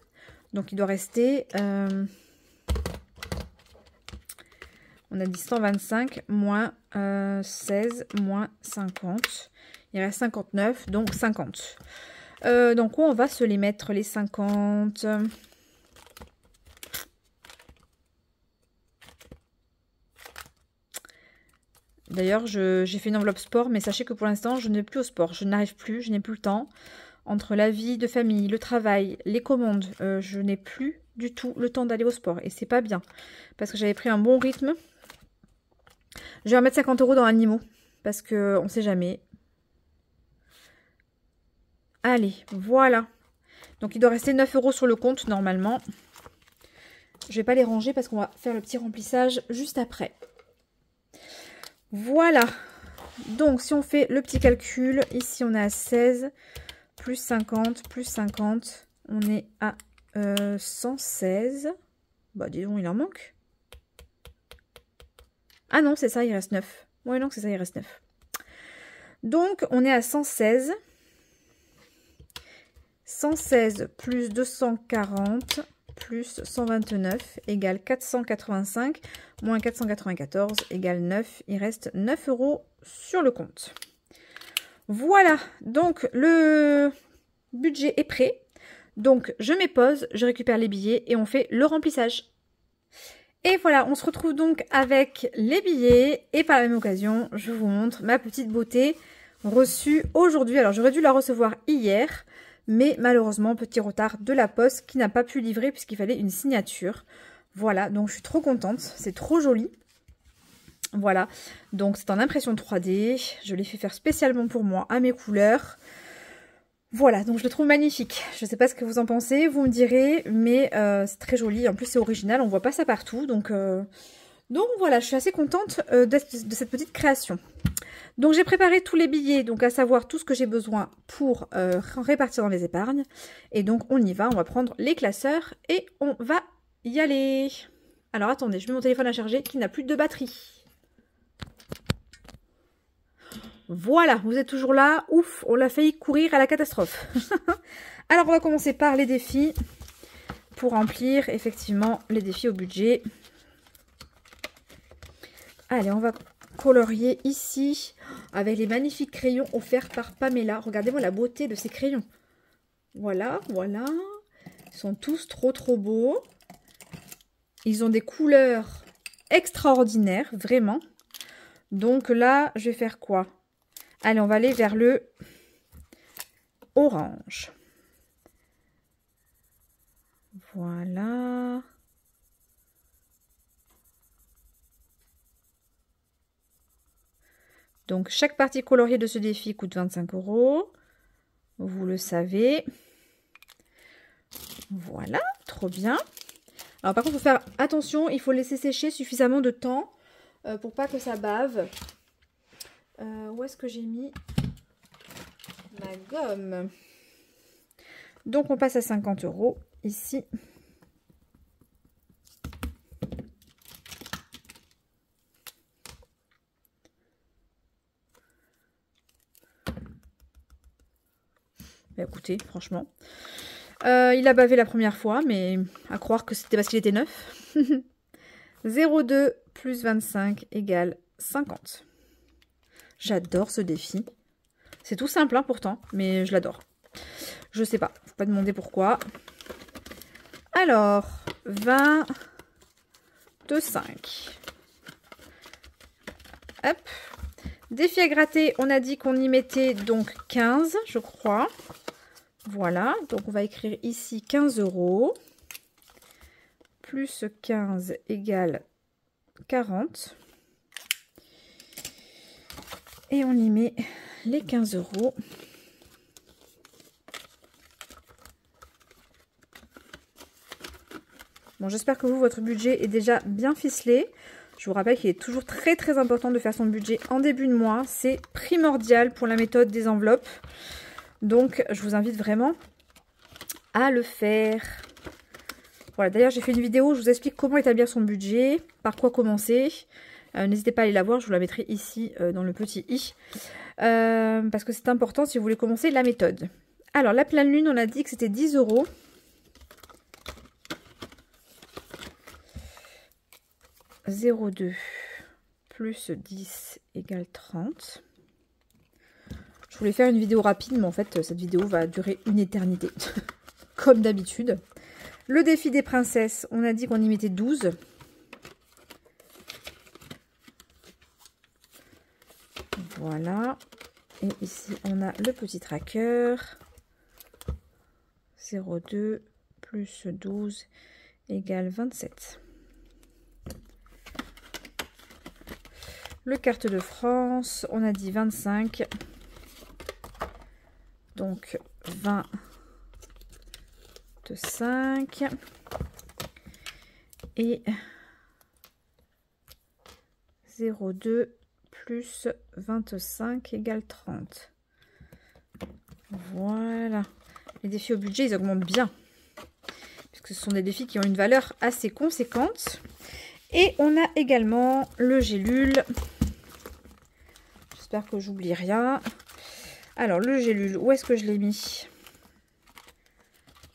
Donc, il doit rester... on a dit 125 moins 16 moins 50. Il reste 59, donc 50. Donc on va se les mettre les 50. D'ailleurs, j'ai fait une enveloppe sport, mais sachez que pour l'instant, je n'ai plus au sport. Je n'arrive plus, je n'ai plus le temps. Entre la vie de famille, le travail, les commandes, je n'ai plus du tout le temps d'aller au sport. Et c'est pas bien, parce que j'avais pris un bon rythme. Je vais remettre 50 € dans animaux, parce qu'on ne sait jamais. Allez, voilà. Donc, il doit rester 9 € sur le compte, normalement. Je ne vais pas les ranger, parce qu'on va faire le petit remplissage juste après. Voilà. Donc, si on fait le petit calcul, ici, on est à 16, plus 50, plus 50. On est à 116. Bah, dis donc, il en manque. Ah non, c'est ça, il reste 9. Ouais, non, c'est ça, il reste 9. Donc, on est à 116. 116 plus 240 plus 129 égale 485 moins 494 égale 9. Il reste 9 € sur le compte. Voilà, donc le budget est prêt. Donc, je mets pause, je récupère les billets et on fait le remplissage. Et voilà, on se retrouve donc avec les billets et par la même occasion, je vous montre ma petite beauté reçue aujourd'hui. Alors, j'aurais dû la recevoir hier, mais malheureusement, petit retard de la poste qui n'a pas pu livrer puisqu'il fallait une signature. Voilà, donc je suis trop contente, c'est trop joli. Voilà, donc c'est en impression 3D, je l'ai fait faire spécialement pour moi à mes couleurs. Voilà, donc je le trouve magnifique. Je ne sais pas ce que vous en pensez, vous me direz, mais c'est très joli. En plus, c'est original, on ne voit pas ça partout. Donc voilà, je suis assez contente de cette petite création. Donc j'ai préparé tous les billets, donc à savoir tout ce que j'ai besoin pour répartir dans les épargnes. Et donc on y va, on va prendre les classeurs et on va y aller. Alors attendez, je mets mon téléphone à charger qui n'a plus de batterie. Voilà, vous êtes toujours là. Ouf, on l'a failli courir à la catastrophe. Alors, on va commencer par les défis pour remplir effectivement les défis au budget. Allez, on va colorier ici avec les magnifiques crayons offerts par Pamela. Regardez-moi la beauté de ces crayons. Voilà, voilà. Ils sont tous trop beaux. Ils ont des couleurs extraordinaires, vraiment. Donc là, je vais faire quoi ? Allez, on va aller vers le orange. Voilà. Donc, chaque partie coloriée de ce défi coûte 25 €. Vous le savez. Voilà, trop bien. Alors, par contre, il faut faire attention. Il faut laisser sécher suffisamment de temps pour pas que ça bave. Où est-ce que j'ai mis ma gomme? Donc on passe à 50 € ici. Bah, écoutez, franchement. Il a bavé la première fois, mais à croire que c'était parce qu'il était neuf. 0,2 plus 25 égale 50. J'adore ce défi. C'est tout simple hein, pourtant, mais je l'adore. Je sais pas, faut pas demander pourquoi. Alors, 20 de 5. Hop. Défi à gratter, on a dit qu'on y mettait donc 15, je crois. Voilà, donc on va écrire ici 15 €. Plus 15 égale 40. Et on y met les 15 €. Bon, j'espère que vous, votre budget est déjà bien ficelé. Je vous rappelle qu'il est toujours très très important de faire son budget en début de mois. C'est primordial pour la méthode des enveloppes. Donc, je vous invite vraiment à le faire. Voilà, d'ailleurs, j'ai fait une vidéo où je vous explique comment établir son budget, par quoi commencer. N'hésitez pas à aller la voir, je vous la mettrai ici dans le petit i. Parce que c'est important si vous voulez commencer la méthode. Alors, la pleine lune, on a dit que c'était 10 €. « 0,2 plus 10 égale 30. » Je voulais faire une vidéo rapide, mais en fait, cette vidéo va durer une éternité. Comme d'habitude. Le défi des princesses, on a dit qu'on y mettait 12. Voilà. Et ici, on a le petit tracker. 0,2 plus 12 égale 27. Le carte de France, on a dit 25. Donc 20 de 5. Et 0,2 plus 25 égale 30. Voilà. Les défis au budget, ils augmentent bien. Puisque ce sont des défis qui ont une valeur assez conséquente. Et on a également le gélule. J'espère que j'oublie rien. Alors, le gélule, où est-ce que je l'ai mis?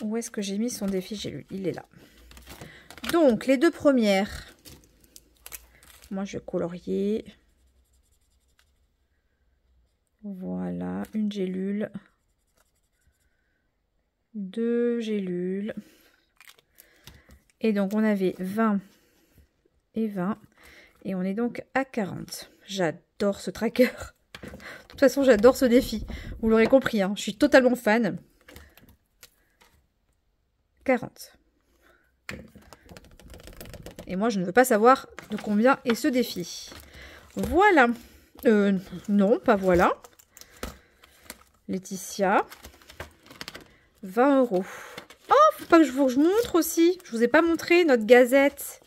Où est-ce que j'ai mis son défi gélule? Il est là. Donc, les deux premières. Moi, je vais colorier. Voilà, une gélule. Deux gélules. Et donc, on avait 20 et 20. Et on est donc à 40. J'adore ce tracker. De toute façon, j'adore ce défi. Vous l'aurez compris, hein, je suis totalement fan. 40. Et moi, je ne veux pas savoir de combien est ce défi. Voilà. Non, pas voilà. Laetitia. 20 €. Oh, faut pas que je vous montre aussi. Je vous ai pas montré notre gazette.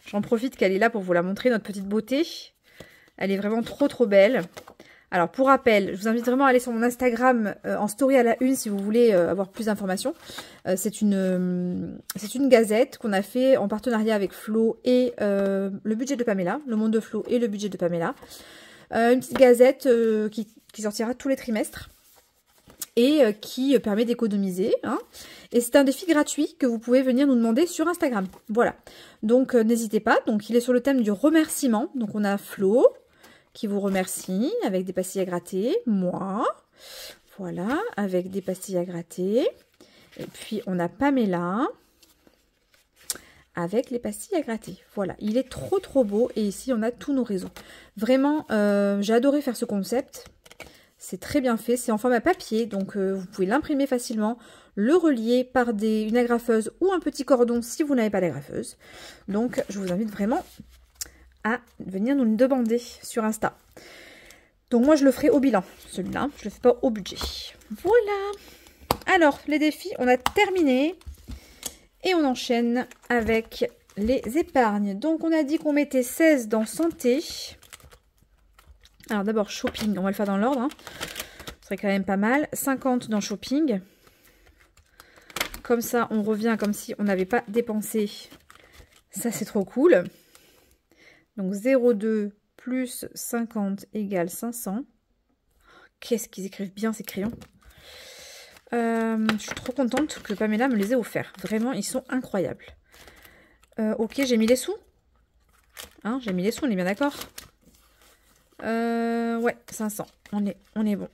J'en profite qu'elle est là pour vous la montrer, notre petite beauté. Elle est vraiment trop trop belle. Alors pour rappel, je vous invite vraiment à aller sur mon Instagram en story à la une si vous voulez avoir plus d'informations. C'est une gazette qu'on a fait en partenariat avec Flo et le budget de Pamela, le monde de Flo et le budget de Pamela. Une petite gazette qui sortira tous les trimestres et qui permet d'économiser. Hein. Et c'est un défi gratuit que vous pouvez venir nous demander sur Instagram. Voilà. Donc n'hésitez pas. Donc il est sur le thème du remerciement. Donc on a Flo qui vous remercie avec des pastilles à gratter. Moi, voilà, avec des pastilles à gratter. Et puis on a Pamela avec les pastilles à gratter. Voilà, il est trop trop beau. Et ici on a tous nos réseaux. Vraiment, j'ai adoré faire ce concept. C'est très bien fait, c'est en format papier, donc vous pouvez l'imprimer facilement, le relier par une agrafeuse ou un petit cordon si vous n'avez pas d'agrafeuse. Donc je vous invite vraiment à venir nous le demander sur Insta. Donc moi je le ferai au bilan, celui-là, je ne le fais pas au budget. Voilà. Alors les défis, on a terminé et on enchaîne avec les épargnes. Donc on a dit qu'on mettait 16 dans santé. Alors d'abord, shopping, on va le faire dans l'ordre. Hein. Ce serait quand même pas mal. 50 dans shopping. Comme ça, on revient comme si on n'avait pas dépensé. Ça, c'est trop cool. Donc 0,2 plus 50 égale 500. Qu'est-ce qu'ils écrivent bien ces crayons. Je suis trop contente que Pamela me les ait offerts. Vraiment, ils sont incroyables. Ok, j'ai mis les sous. Hein, j'ai mis les sous, on est bien d'accord. Ouais, 500. On est bon.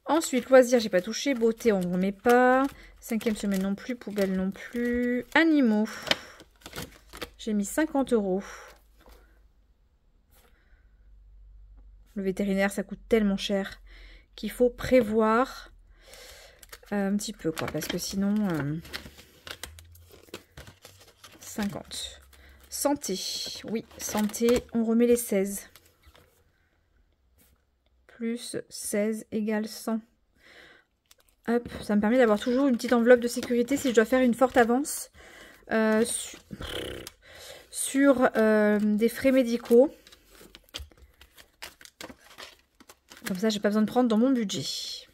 Ensuite, loisirs, j'ai pas touché. Beauté, on ne remet pas. 5e semaine non plus. Poubelle non plus. Animaux. J'ai mis 50 €. Le vétérinaire, ça coûte tellement cher qu'il faut prévoir un petit peu, quoi. Parce que sinon... 50. Santé. Oui, santé, on remet les 16. Plus 16 égale 100. Hop, ça me permet d'avoir toujours une petite enveloppe de sécurité si je dois faire une forte avance sur des frais médicaux. Comme ça, j'ai pas besoin de prendre dans mon budget.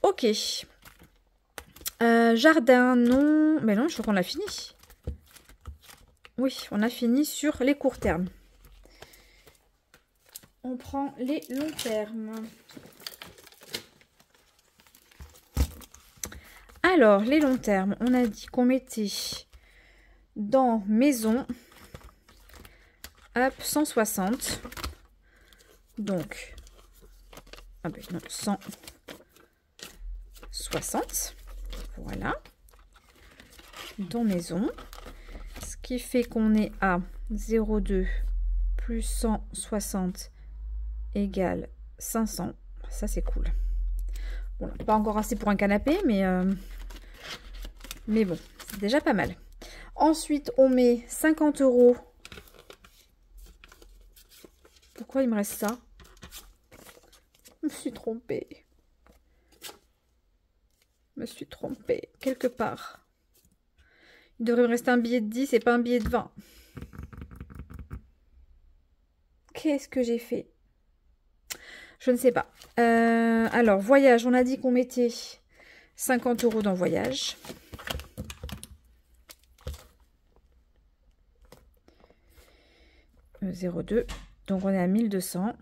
Ok. Jardin, non. Mais non, je crois qu'on l'a fini. Oui, on a fini sur les courts termes. On prend les longs termes. Alors, les longs termes, on a dit qu'on mettait dans maison, hop, 160. Donc, ah ben non, 160. Voilà. Dans maison. Ce qui fait qu'on est à 0,2 plus 160 égale 500. Ça, c'est cool. Bon, pas encore assez pour un canapé, mais bon, c'est déjà pas mal. Ensuite, on met 50 €. Pourquoi il me reste ça? Je me suis trompée. Je me suis trompée quelque part. Il devrait me rester un billet de 10 et pas un billet de 20. Qu'est-ce que j'ai fait? Je ne sais pas. Alors, voyage, on a dit qu'on mettait 50 € dans voyage. « 0,2 ». Donc, on est à 1200.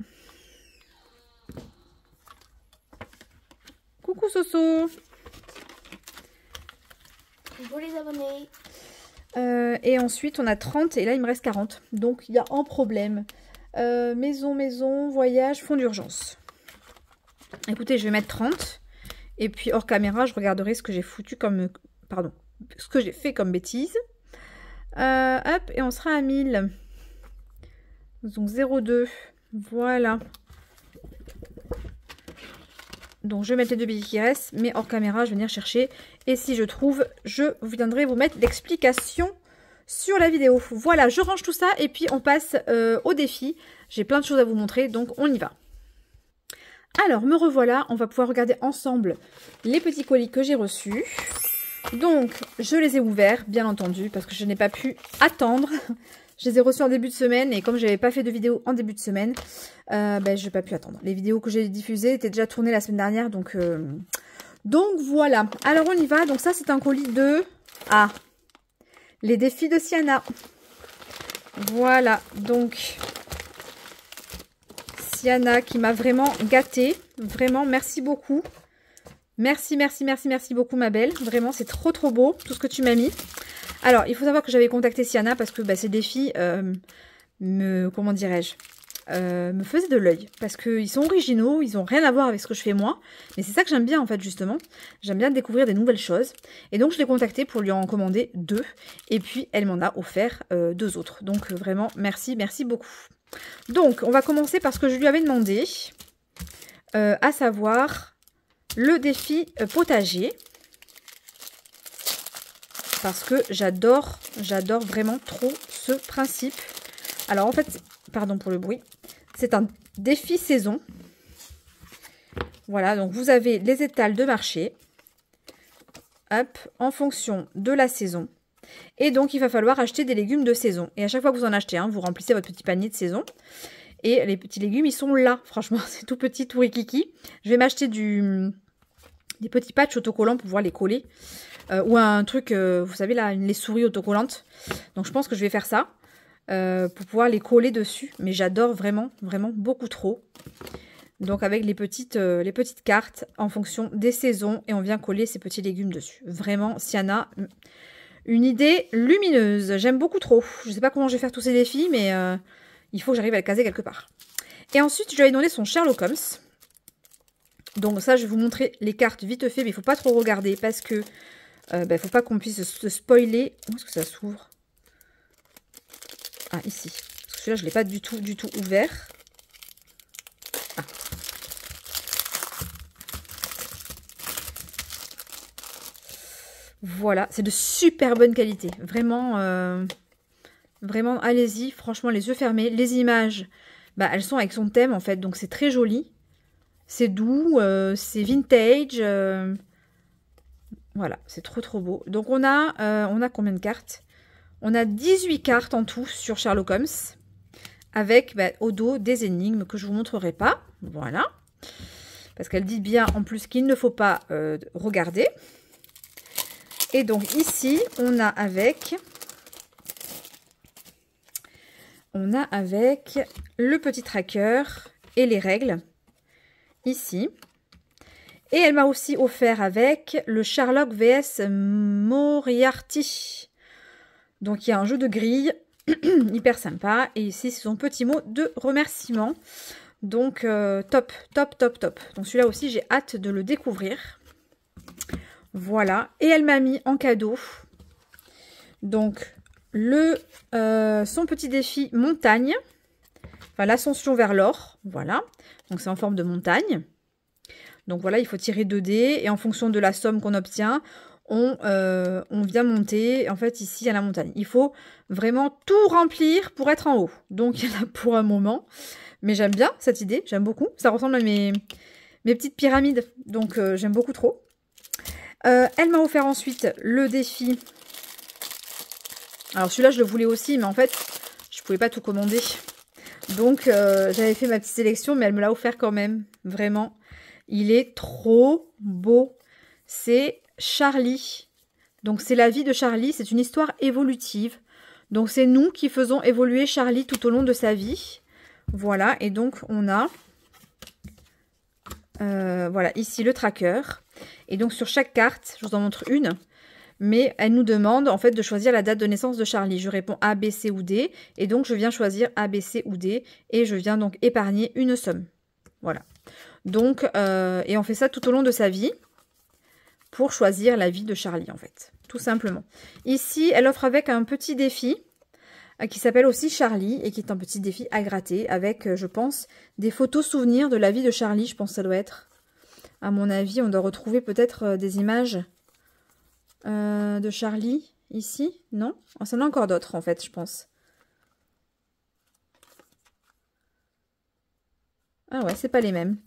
Coucou Soso. Bonjour les abonnés. Et ensuite, on a 30 et là, il me reste 40. Donc, il y a un problème. Maison, voyage, fonds d'urgence. Écoutez, je vais mettre 30. Et puis, hors caméra, je regarderai ce que j'ai foutu comme... Pardon. Ce que j'ai fait comme bêtise. Hop, et on sera à 1000. Donc, 0,2. Voilà. Donc, je vais mettre les 2 billets qui restent. Mais hors caméra, je vais venir chercher. Et si je trouve, je viendrai vous mettre l'explication sur la vidéo. Voilà, je range tout ça et puis on passe au défi. J'ai plein de choses à vous montrer, donc on y va. Alors, me revoilà. On va pouvoir regarder ensemble les petits colis que j'ai reçus. Donc, je les ai ouverts, bien entendu, parce que je n'ai pas pu attendre. Je les ai reçus en début de semaine et comme je n'avais pas fait de vidéo en début de semaine, ben, je n'ai pas pu attendre. Les vidéos que j'ai diffusées étaient déjà tournées la semaine dernière, donc voilà. Alors, on y va. Donc, ça, c'est un colis de... Ah, les défis de Siana. Voilà, donc Siana qui m'a vraiment gâtée. Vraiment, merci beaucoup. Merci beaucoup ma belle. Vraiment, c'est trop beau tout ce que tu m'as mis. Alors, il faut savoir que j'avais contacté Siana parce que bah, ces défis comment dirais-je, me faisaient de l'œil. Parce qu'ils sont originaux, ils n'ont rien à voir avec ce que je fais moi. Mais c'est ça que j'aime bien en fait justement. J'aime bien découvrir des nouvelles choses. Et donc je l'ai contactée pour lui en commander 2. Et puis elle m'en a offert 2 autres. Donc vraiment merci beaucoup. Donc on va commencer par ce que je lui avais demandé. À savoir le défi potager. Parce que j'adore vraiment trop ce principe. Alors en fait, pardon pour le bruit, c'est un défi saison. Voilà, donc vous avez les étals de marché. Hop, en fonction de la saison. Et donc, il va falloir acheter des légumes de saison. Et à chaque fois que vous en achetez un, vous remplissez votre petit panier de saison. Et les petits légumes, ils sont là. Franchement, c'est tout petit, tout rikiki. Je vais m'acheter des petits patchs autocollants pour pouvoir les coller. Ou un truc, vous savez là, les souris autocollantes. Donc, je pense que je vais faire ça. Pour pouvoir les coller dessus. Mais j'adore vraiment, vraiment beaucoup trop. Donc avec les petites cartes en fonction des saisons. Et on vient coller ces petits légumes dessus. Vraiment, Sienna, une idée lumineuse. J'aime beaucoup trop. Je ne sais pas comment je vais faire tous ces défis, mais il faut que j'arrive à le caser quelque part. Et ensuite, je lui ai demandé son Sherlock Holmes. Donc ça, je vais vous montrer les cartes vite fait, mais il ne faut pas trop regarder parce que il faut pas qu'on puisse se spoiler. Où est-ce que ça s'ouvre? Ah, ici. Parce que celui-là, je ne l'ai pas du tout ouvert. Ah. Voilà, c'est de super bonne qualité. Vraiment, vraiment, allez-y. Franchement, les yeux fermés. Les images, elles sont avec son thème, en fait. Donc, c'est très joli. C'est doux, c'est vintage. Voilà, c'est trop, trop beau. Donc, on a combien de cartes? On a 18 cartes en tout sur Sherlock Holmes. Avec, au dos, des énigmes que je ne vous montrerai pas. Voilà. Parce qu'elle dit bien, en plus, qu'il ne faut pas regarder. Et donc, ici, on a avec le petit tracker et les règles. Ici. Et elle m'a aussi offert avec le Sherlock vs Moriarty. Donc, il y a un jeu de grille hyper sympa. Et ici, c'est son petit mot de remerciement. Donc, top, top, top, top. Donc, celui-là aussi, j'ai hâte de le découvrir. Voilà. Et elle m'a mis en cadeau, donc, son petit défi montagne. Enfin, l'ascension vers l'or. Voilà. Donc, c'est en forme de montagne. Donc, voilà, il faut tirer 2 dés. Et en fonction de la somme qu'on obtient, on vient monter. En fait, ici, à la montagne. Il faut vraiment tout remplir pour être en haut. Donc, il y en a pour un moment. Mais j'aime bien cette idée. J'aime beaucoup. Ça ressemble à mes petites pyramides. Donc, j'aime beaucoup trop. Elle m'a offert ensuite le défi. Alors, celui-là, je le voulais aussi. Mais en fait, je ne pouvais pas tout commander. Donc, j'avais fait ma petite sélection. Mais elle me l'a offert quand même. Vraiment. Il est trop beau. C'est Charlie. Donc, c'est la vie de Charlie. C'est une histoire évolutive. Donc, c'est nous qui faisons évoluer Charlie tout au long de sa vie. Voilà. Et donc, on a... voilà, ici, le tracker. Et donc, sur chaque carte, je vous en montre une. Mais elle nous demande, en fait, de choisir la date de naissance de Charlie. Je réponds A, B, C ou D. Et donc, je viens choisir A, B, C ou D. Et je viens donc épargner une somme. Voilà. Donc, et on fait ça tout au long de sa vie pour choisir la vie de Charlie, en fait. Tout simplement. Ici, elle offre avec un petit défi qui s'appelle aussi Charlie et qui est un petit défi à gratter avec, je pense, des photos souvenirs de la vie de Charlie. Je pense que ça doit être, à mon avis, on doit retrouver peut-être des images de Charlie ici. Non? Oh, ça en a encore d'autres, en fait, je pense. Ah ouais, c'est pas les mêmes.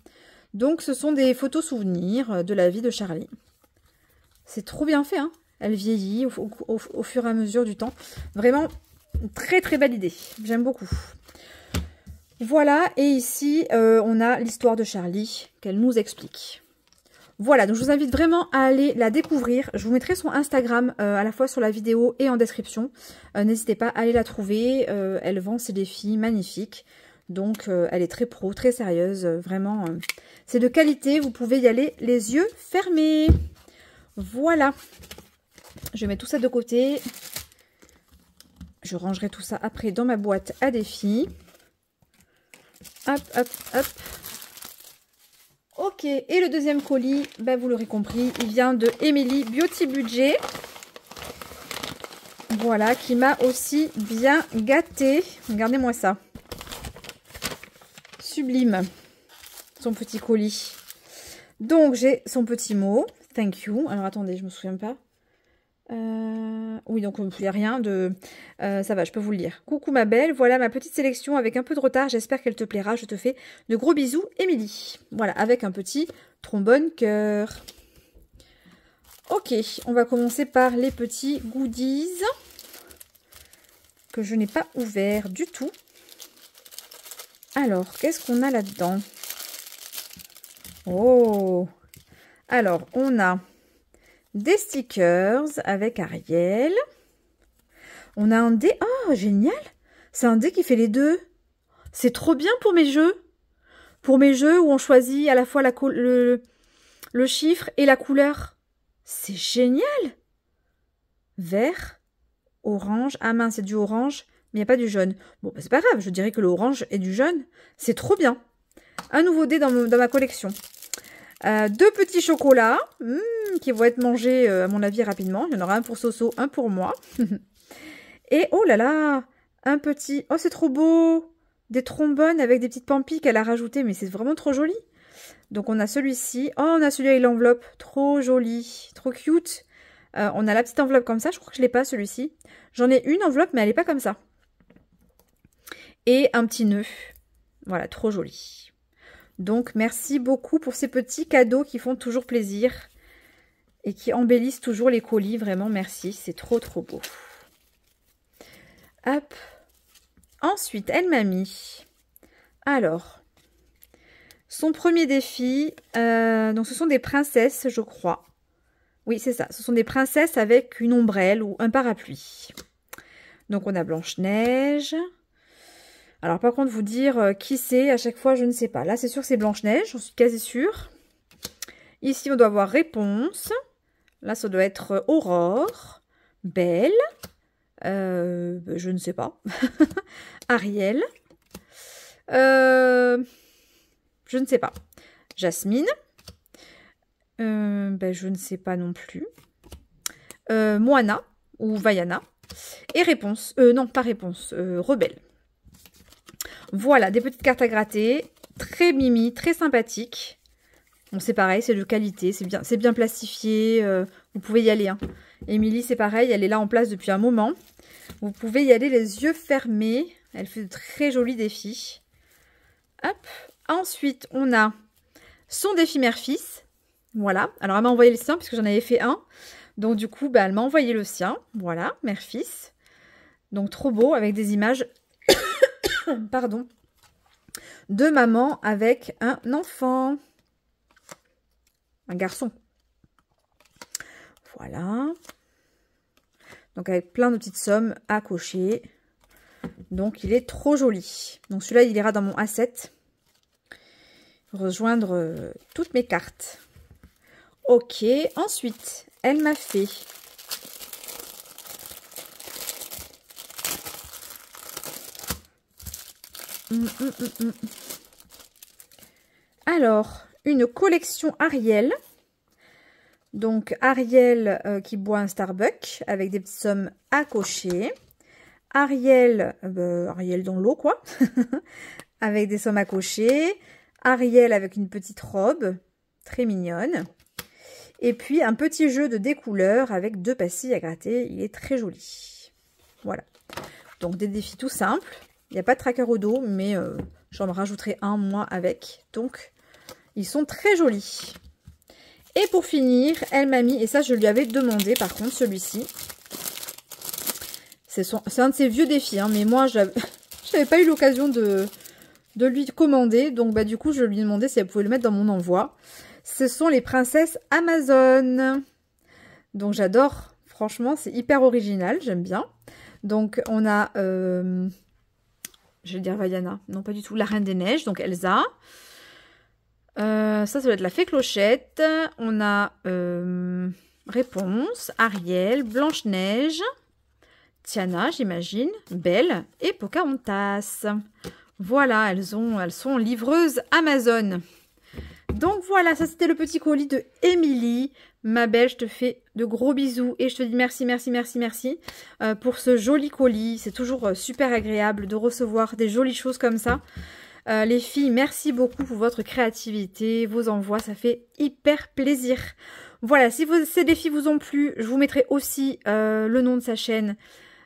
Donc, ce sont des photos souvenirs de la vie de Charlie. C'est trop bien fait, hein. Elle vieillit au fur et à mesure du temps. Vraiment, très très belle idée. J'aime beaucoup. Voilà, et ici, on a l'histoire de Charlie qu'elle nous explique. Voilà, donc je vous invite vraiment à aller la découvrir. Je vous mettrai son Instagram à la fois sur la vidéo et en description. N'hésitez pas à aller la trouver. Elle vend ses défis magnifiques. Donc, elle est très pro, très sérieuse. Vraiment, c'est de qualité. Vous pouvez y aller les yeux fermés. Voilà. Je vais mettre tout ça de côté. Je rangerai tout ça après dans ma boîte à défis. Hop, hop, hop. Ok, et le deuxième colis, vous l'aurez compris, il vient de Emily Beauty Budget. Voilà, qui m'a aussi bien gâté. Regardez-moi ça. Sublime, son petit colis. Donc, j'ai son petit mot. Thank you. Alors, attendez, je me souviens pas. Oui, donc il n'y a rien de... ça va, je peux vous le lire. Coucou ma belle, voilà ma petite sélection avec un peu de retard. J'espère qu'elle te plaira. Je te fais de gros bisous, Émilie. Voilà, avec un petit trombone cœur. Ok, on va commencer par les petits goodies que je n'ai pas ouverts du tout. Alors, qu'est-ce qu'on a là-dedans? Oh! Alors, on a des stickers avec Ariel. On a un dé. Oh, génial! C'est un dé qui fait les deux. C'est trop bien pour mes jeux. Pour mes jeux où on choisit à la fois le chiffre et la couleur. C'est génial! Vert, orange. Ah mince, c'est du orange, mais il n'y a pas du jaune. Bon, bah, c'est pas grave, je dirais que le orange et du jaune. C'est trop bien. Un nouveau dé dans ma collection. 2 petits chocolats qui vont être mangés, à mon avis, rapidement. Il y en aura un pour Soso, un pour moi. Et oh là là, un petit... Oh, c'est trop beau! Des trombones avec des petites pampilles qu'elle a rajoutées, mais c'est vraiment trop joli. Donc, on a celui-ci. Oh, on a celui avec l'enveloppe. Trop joli, trop cute. On a la petite enveloppe comme ça. Je crois que je ne l'ai pas, celui-ci. J'en ai une enveloppe, mais elle n'est pas comme ça. Et un petit nœud. Voilà, trop joli. Donc, merci beaucoup pour ces petits cadeaux qui font toujours plaisir et qui embellissent toujours les colis. Vraiment, merci. C'est trop, trop beau. Hop. Ensuite, elle m'a mis... Alors, son premier défi, donc ce sont des princesses, je crois. Oui, c'est ça. Ce sont des princesses avec une ombrelle ou un parapluie. Donc, on a Blanche-Neige... Alors, par contre, vous dire qui c'est, à chaque fois, je ne sais pas. Là, c'est sûr que c'est Blanche-Neige, j'en suis quasi sûre. Ici, on doit avoir Réponse. Là, ça doit être Aurore. Belle. Je ne sais pas. Ariel. Je ne sais pas. Jasmine. Je ne sais pas non plus. Moana ou Vaiana. Et Réponse. Non, pas Réponse. Rebelle. Voilà, des petites cartes à gratter, très mimi, très sympathiques. Bon, c'est pareil, c'est de qualité, c'est bien plastifié, vous pouvez y aller. Hein. Émilie, c'est pareil, elle est là en place depuis un moment. Vous pouvez y aller les yeux fermés, elle fait de très jolis défis. Hop, ensuite, on a son défi mère-fils. Voilà, alors elle m'a envoyé le sien puisque j'en avais fait un. Donc du coup, elle m'a envoyé le sien, voilà, mère-fils. Donc trop beau, avec des images... Pardon, de maman avec un enfant, un garçon. Voilà. Donc avec plein de petites sommes à cocher. Donc il est trop joli. Donc celui-là, il ira dans mon A7. Rejoindre toutes mes cartes. Ok, ensuite, elle m'a fait... Alors, une collection Ariel. Donc, Ariel qui boit un Starbucks avec des petites sommes à cocher. Ariel, Ariel dans l'eau, quoi. Avec des sommes à cocher. Ariel avec une petite robe, très mignonne. Et puis, un petit jeu de découleurs avec 2 pastilles à gratter. Il est très joli. Voilà. Donc, des défis tout simples. Il n'y a pas de tracker au dos, mais j'en rajouterai un, moi, avec. Donc, ils sont très jolis. Et pour finir, elle m'a mis, et ça, je lui avais demandé, par contre, celui-ci. C'est un de ses vieux défis, hein, mais moi, je n'avais pas eu l'occasion de lui commander. Donc, du coup, je lui ai demandé si elle pouvait le mettre dans mon envoi. Ce sont les princesses Amazon. Donc, j'adore. Franchement, c'est hyper original. J'aime bien. Donc, on a... je vais dire Vaiana. Non, pas du tout. La Reine des Neiges, donc Elsa. Ça doit être la Fée Clochette. On a Réponse, Ariel, Blanche-Neige, Tiana, j'imagine, Belle et Pocahontas. Voilà, elles sont livreuses Amazon. Donc voilà, ça c'était le petit colis de Émilie. Ma belle, je te fais de gros bisous et je te dis merci, merci, merci, merci pour ce joli colis. C'est toujours super agréable de recevoir des jolies choses comme ça. Les filles, merci beaucoup pour votre créativité, vos envois, ça fait hyper plaisir. Voilà, si ces défis vous ont plu, je vous mettrai aussi le nom de sa chaîne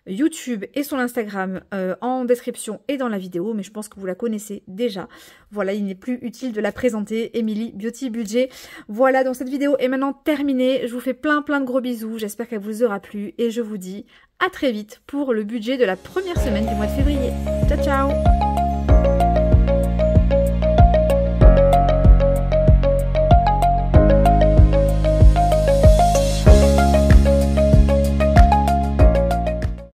YouTube et son Instagram en description et dans la vidéo, mais je pense que vous la connaissez déjà. Voilà, il n'est plus utile de la présenter, Emily Beauty Budget. Voilà, donc cette vidéo est maintenant terminée. Je vous fais plein de gros bisous, j'espère qu'elle vous aura plu et je vous dis à très vite pour le budget de la première semaine du mois de février. Ciao ciao!